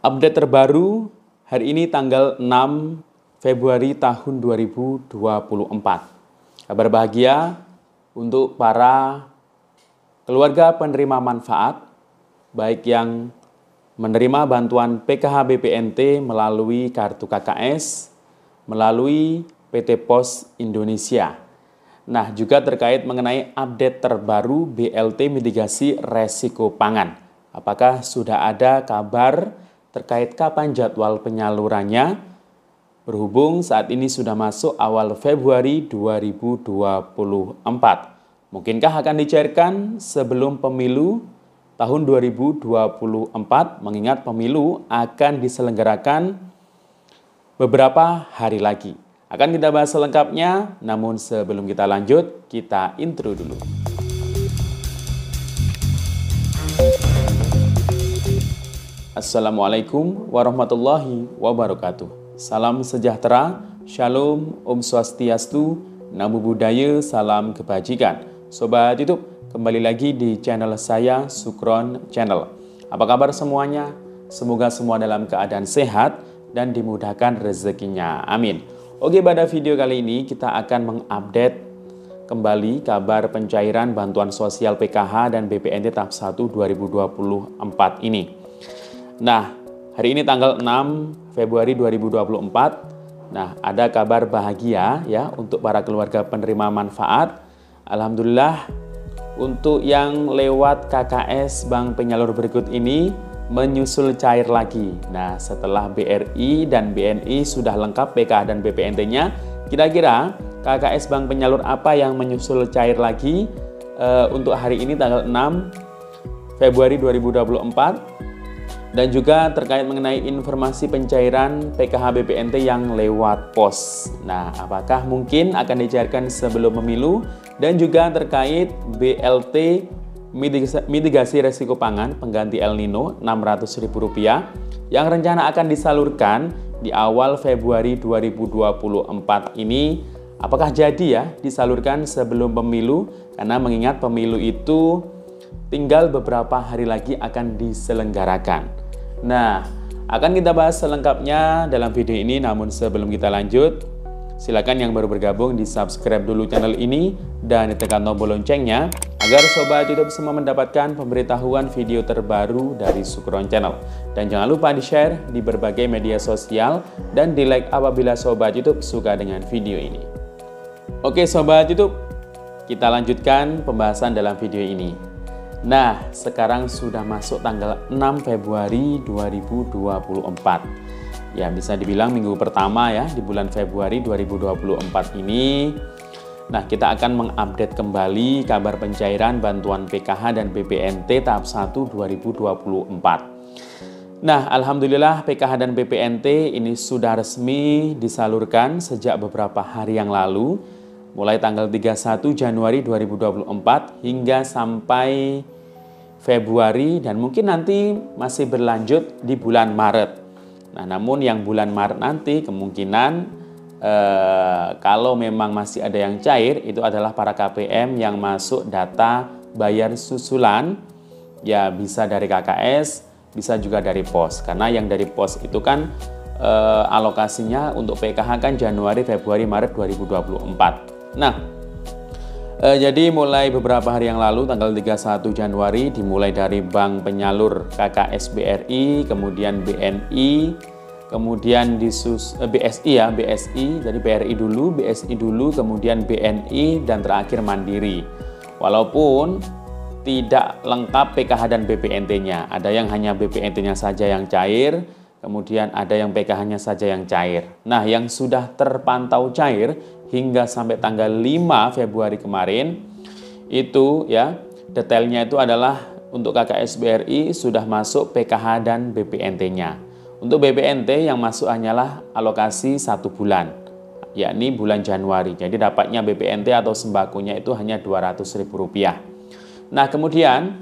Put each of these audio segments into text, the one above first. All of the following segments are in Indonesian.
Update terbaru hari ini tanggal 6 Februari tahun 2024. Kabar bahagia untuk para keluarga penerima manfaat, baik yang menerima bantuan PKH BPNT melalui kartu KKS, melalui PT Pos Indonesia. Nah, juga terkait mengenai update terbaru BLT mitigasi resiko pangan. Apakah sudah ada kabar terkait kapan jadwal penyalurannya? Berhubung saat ini sudah masuk awal Februari 2024. Mungkinkah akan dicairkan sebelum pemilu tahun 2024, mengingat pemilu akan diselenggarakan beberapa hari lagi. Akan kita bahas selengkapnya, namun sebelum kita lanjut, kita intro dulu. Assalamualaikum warahmatullahi wabarakatuh. Salam sejahtera, shalom, om swastiastu, namo buddhaya, salam kebajikan. Sobat YouTube, kembali lagi di channel saya, Sukron Channel. Apa kabar semuanya? Semoga semua dalam keadaan sehat dan dimudahkan rezekinya. Amin. Oke, pada video kali ini kita akan mengupdate kembali kabar pencairan bantuan sosial PKH dan BPNT tahap 1 2024 ini. Nah, hari ini tanggal 6 Februari 2024. Nah, ada kabar bahagia ya untuk para keluarga penerima manfaat. Alhamdulillah, untuk yang lewat KKS Bank Penyalur berikut ini menyusul cair lagi. Nah, setelah BRI dan BNI sudah lengkap PKH dan BPNT-nya, kira-kira KKS Bank Penyalur apa yang menyusul cair lagi untuk hari ini tanggal 6 Februari 2024, dan juga terkait mengenai informasi pencairan PKH BPNT yang lewat pos. Nah, apakah mungkin akan dicairkan sebelum pemilu, dan juga terkait BLT mitigasi resiko pangan pengganti El Nino Rp600.000 yang rencana akan disalurkan di awal Februari 2024 ini. Apakah jadi ya disalurkan sebelum pemilu? Karena mengingat pemilu itu tinggal beberapa hari lagi akan diselenggarakan. Nah, akan kita bahas selengkapnya dalam video ini. Namun sebelum kita lanjut, silakan yang baru bergabung di subscribe dulu channel ini dan ditekan tombol loncengnya agar Sobat YouTube semua mendapatkan pemberitahuan video terbaru dari Sukron Channel. Dan jangan lupa di-share di berbagai media sosial dan di-like apabila Sobat YouTube suka dengan video ini. Oke Sobat YouTube, kita lanjutkan pembahasan dalam video ini. Nah, sekarang sudah masuk tanggal 6 Februari 2024. Ya, bisa dibilang minggu pertama ya di bulan Februari 2024 ini. Nah, kita akan mengupdate kembali kabar pencairan bantuan PKH dan BPNT tahap 1 2024. Nah, alhamdulillah PKH dan BPNT ini sudah resmi disalurkan sejak beberapa hari yang lalu, mulai tanggal 31 Januari 2024 hingga sampai Februari, dan mungkin nanti masih berlanjut di bulan Maret. Nah, namun yang bulan Maret nanti kemungkinan kalau memang masih ada yang cair, itu adalah para KPM yang masuk data bayar susulan, ya bisa dari KKS, bisa juga dari pos. Karena yang dari pos itu kan alokasinya untuk PKH kan Januari, Februari, Maret 2024. Nah, jadi mulai beberapa hari yang lalu tanggal 31 Januari dimulai dari Bank Penyalur KKS BRI, kemudian BNI, kemudian BSI ya, BSI, jadi BRI dulu, BSI dulu, kemudian BNI, dan terakhir Mandiri. Walaupun tidak lengkap PKH dan BPNT-nya, ada yang hanya BPNT-nya saja yang cair, kemudian ada yang PKH-nya saja yang cair. Nah, yang sudah terpantau cair hingga sampai tanggal 5 Februari kemarin, itu ya, detailnya itu adalah untuk KKS BRI sudah masuk PKH dan BPNT-nya. Untuk BPNT yang masuk hanyalah alokasi 1 bulan, yakni bulan Januari. Jadi dapatnya BPNT atau sembakonya itu hanya Rp200.000. Nah, kemudian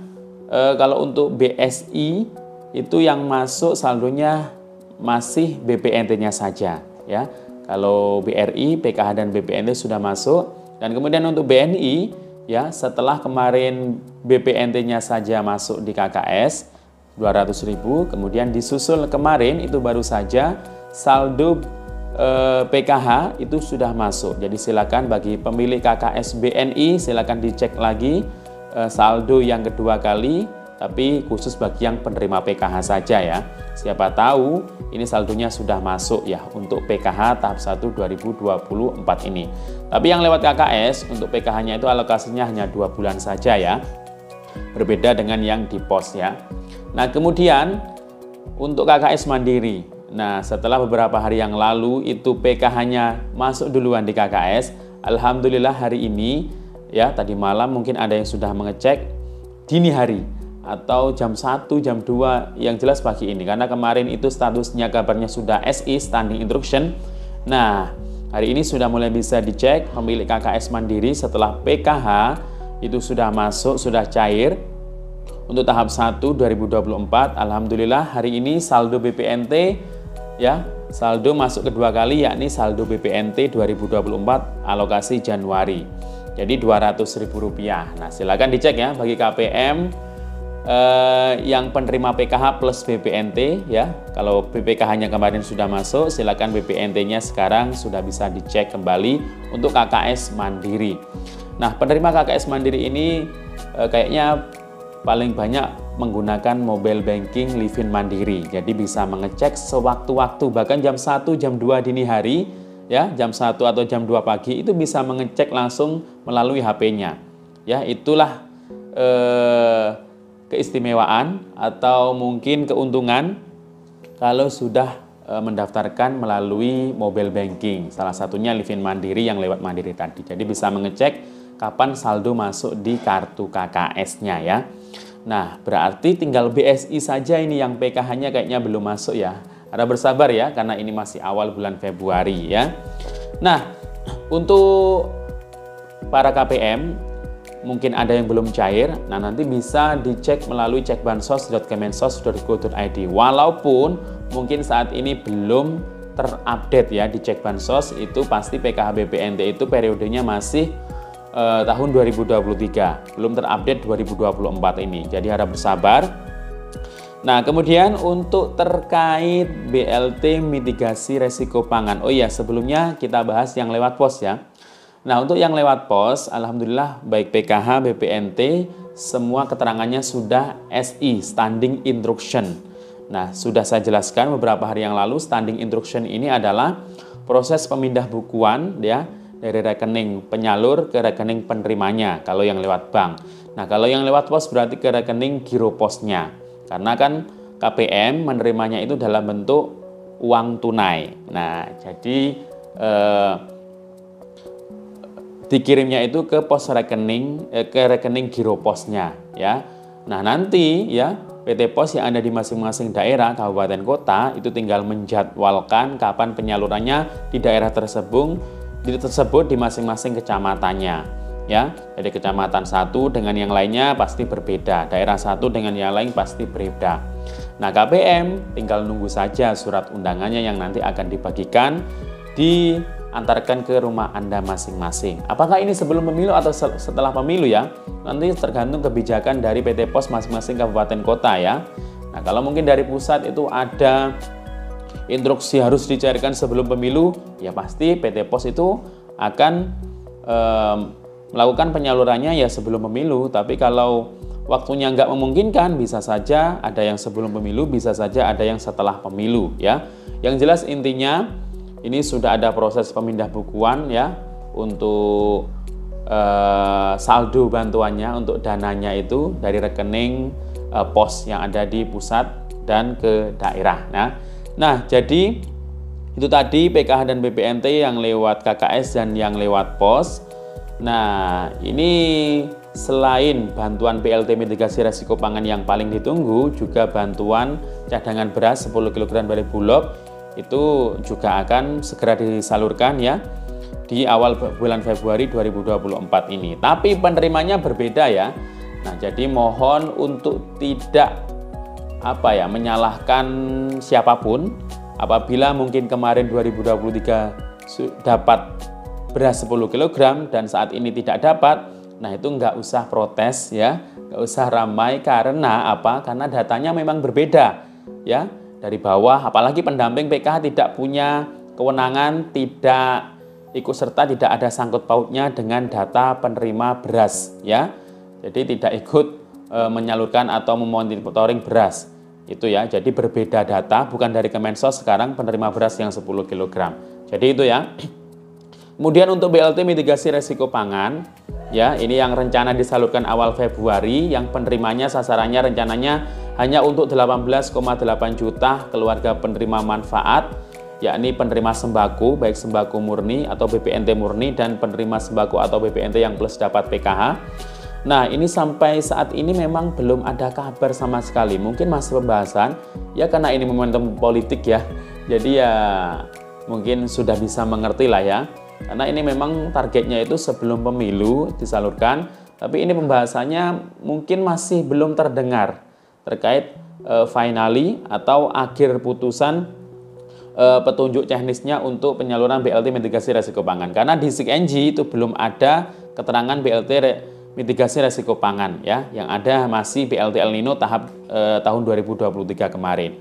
kalau untuk BSI itu yang masuk saldonya masih BPNT-nya saja ya. Kalau BRI, PKH dan BPNT sudah masuk, dan kemudian untuk BNI ya, setelah kemarin BPNT-nya saja masuk di KKS, 200.000. Kemudian disusul kemarin itu baru saja saldo PKH itu sudah masuk. Jadi silakan bagi pemilik KKS BNI silakan dicek lagi saldo yang kedua kali, tapi khusus bagi yang penerima PKH saja ya. Siapa tahu ini saldonya sudah masuk ya untuk PKH tahap 1 2024 ini. Tapi yang lewat KKS untuk PKH-nya itu alokasinya hanya 2 bulan saja ya. Berbeda dengan yang di pos ya. Nah, kemudian untuk KKS Mandiri. Nah, setelah beberapa hari yang lalu itu PKH-nya masuk duluan di KKS. Alhamdulillah hari ini ya, tadi malam mungkin ada yang sudah mengecek dini hari atau jam 1, jam 2 yang jelas pagi ini. Karena kemarin itu statusnya kabarnya sudah SI, Standing Instruction. Nah, hari ini sudah mulai bisa dicek pemilik KKS Mandiri setelah PKH itu sudah masuk, sudah cair. Untuk tahap 1 2024, alhamdulillah hari ini saldo BPNT ya, saldo masuk kedua kali yakni saldo BPNT 2024 alokasi Januari. Jadi Rp200.000. Nah, silakan dicek ya bagi KPM yang penerima PKH plus BPNT ya. Kalau BPKH-nya kemarin sudah masuk, silakan BPNT-nya sekarang sudah bisa dicek kembali untuk KKS Mandiri. Nah, penerima KKS Mandiri ini kayaknya paling banyak menggunakan mobile banking Livin Mandiri. Jadi bisa mengecek sewaktu-waktu, bahkan jam 1, jam 2 dini hari, ya, jam 1 atau jam 2 pagi itu bisa mengecek langsung melalui HP-nya. Ya, itulah keistimewaan atau mungkin keuntungan kalau sudah mendaftarkan melalui mobile banking. Salah satunya Livin Mandiri yang lewat Mandiri tadi. Jadi bisa mengecek kapan saldo masuk di kartu KKS-nya ya. Nah, berarti tinggal BSI saja ini yang PKH-nya kayaknya belum masuk ya. Harap bersabar ya, karena ini masih awal bulan Februari ya. Nah, untuk para KPM, mungkin ada yang belum cair. Nah, nanti bisa dicek melalui cekbansos.kemensos.go.id. Walaupun mungkin saat ini belum terupdate ya di Cek Bansos, itu pasti PKH BPNT itu periodenya masih tahun 2023, belum terupdate 2024 ini. Jadi harap bersabar. Nah, kemudian untuk terkait BLT mitigasi resiko pangan. Oh iya, sebelumnya kita bahas yang lewat pos ya. Nah, untuk yang lewat pos, alhamdulillah baik PKH, BPNT, semua keterangannya sudah SI, Standing Instruction. Nah, sudah saya jelaskan beberapa hari yang lalu, Standing Instruction ini adalah proses pemindah bukuan ya, dari rekening penyalur ke rekening penerimanya kalau yang lewat bank. Nah, kalau yang lewat pos berarti ke rekening giro posnya. Karena kan KPM menerimanya itu dalam bentuk uang tunai. Nah, jadi dikirimnya itu ke pos rekening ke rekening giro posnya ya. Nah, nanti ya PT Pos yang ada di masing-masing daerah, kabupaten, kota itu tinggal menjadwalkan kapan penyalurannya di daerah tersebut di masing-masing kecamatannya ya. Jadi kecamatan satu dengan yang lainnya pasti berbeda, daerah satu dengan yang lain pasti berbeda. Nah, KPM tinggal nunggu saja surat undangannya yang nanti akan dibagikan, diantarkan ke rumah Anda masing-masing. Apakah ini sebelum pemilu atau setelah pemilu ya? Nanti tergantung kebijakan dari PT Pos masing-masing kabupaten kota ya. Nah, kalau mungkin dari pusat itu ada instruksi harus dicairkan sebelum pemilu, ya pasti PT Pos itu akan melakukan penyalurannya ya sebelum pemilu. Tapi kalau waktunya nggak memungkinkan, bisa saja ada yang sebelum pemilu, bisa saja ada yang setelah pemilu ya. Yang jelas intinya ini sudah ada proses pemindah bukuan ya untuk saldo bantuannya, untuk dananya itu dari rekening pos yang ada di pusat dan ke daerah. Nah, jadi itu tadi PKH dan BPNT yang lewat KKS dan yang lewat pos. Nah, ini selain bantuan BLT mitigasi resiko pangan yang paling ditunggu, juga bantuan cadangan beras 10 kg dari Bulog itu juga akan segera disalurkan ya di awal bulan Februari 2024 ini. Tapi penerimanya berbeda ya. Nah, jadi mohon untuk tidak menyalahkan siapapun. Apabila mungkin kemarin 2023 dapat beras 10 kg dan saat ini tidak dapat, Nah, itu nggak usah protes ya, nggak usah ramai. Karena apa? Karena datanya memang berbeda ya. Dari bawah, apalagi pendamping PKH tidak punya kewenangan, tidak ikut serta, tidak ada sangkut pautnya dengan data penerima beras ya. Jadi tidak ikut menyalurkan atau memonitoring beras. Itu ya. Jadi berbeda data, bukan dari Kemensos sekarang penerima beras yang 10 kg. Jadi itu ya. Kemudian untuk BLT mitigasi resiko pangan, ya ini yang rencana disalurkan awal Februari, yang penerimanya sasarannya rencananya hanya untuk 18,8 juta keluarga penerima manfaat, yakni penerima sembako, baik sembako murni atau BPNT murni, dan penerima sembako atau BPNT yang plus dapat PKH. Nah, ini sampai saat ini memang belum ada kabar sama sekali. Mungkin masih pembahasan, ya karena ini momentum politik ya. Jadi ya mungkin sudah bisa mengerti lah ya. Karena ini memang targetnya itu sebelum pemilu disalurkan, tapi ini pembahasannya mungkin masih belum terdengar terkait finally atau akhir putusan petunjuk teknisnya untuk penyaluran BLT mitigasi resiko pangan. Karena di SIKNJ itu belum ada keterangan BLT mitigasi resiko pangan ya, yang ada masih BLT El Nino tahap tahun 2023 kemarin.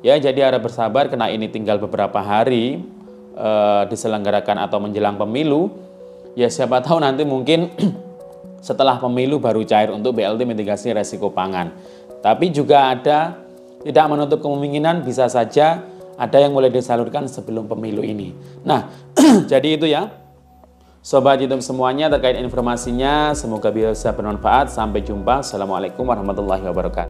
Ya, jadi harap bersabar karena ini tinggal beberapa hari diselenggarakan atau menjelang pemilu. Ya siapa tahu nanti mungkin setelah pemilu baru cair untuk BLT mitigasi resiko pangan. Tapi juga ada, tidak menutup kemungkinan bisa saja ada yang mulai disalurkan sebelum pemilu ini. Nah, jadi itu ya Sobat YouTube semuanya terkait informasinya, semoga bisa bermanfaat. Sampai jumpa. Assalamualaikum warahmatullahi wabarakatuh.